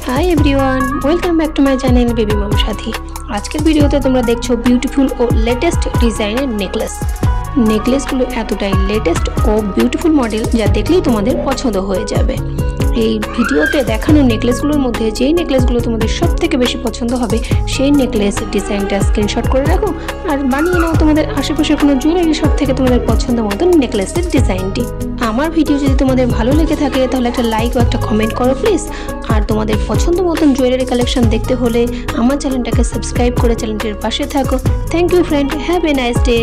High everyone, welcome back to my channel baby mom Sathi. আজকের ভিডিওতে তোমরা দেখছো বিউটিফুল ও লেটেস্ট ডিজাইনের নেকলেসগুলো এতটাই লেটেস্ট ও বিউটিফুল মডেল যা দেখলেই তোমাদের পছন্দ হয়ে যাবে। এই ভিডিওতে দেখানো নেকলেসগুলোর মধ্যে যেই নেকলেসগুলো তোমাদের সব থেকে বেশি পছন্দ হবে সেই নেকলেস ডিজাইনটা স্ক্রিনশট করে রাখো আর বানিয়ে নাও তোমাদের আশেপাশের কোনো জুয়েলারি শপ থেকে তোমাদের পছন্দ মতন নেকলেসের ডিজাইনটি। আমার ভিডিও যদি তোমাদের ভালো লেগে থাকে তাহলে একটা লাইক ও একটা কমেন্ট করো প্লিজ। আর তোমাদের পছন্দ মতন জুয়েলারি কালেকশন দেখতে হলে আমার চ্যানেলটাকে সাবস্ক্রাইব করে চ্যানেলটির পাশে থাকো। Thank you friend, have a nice day.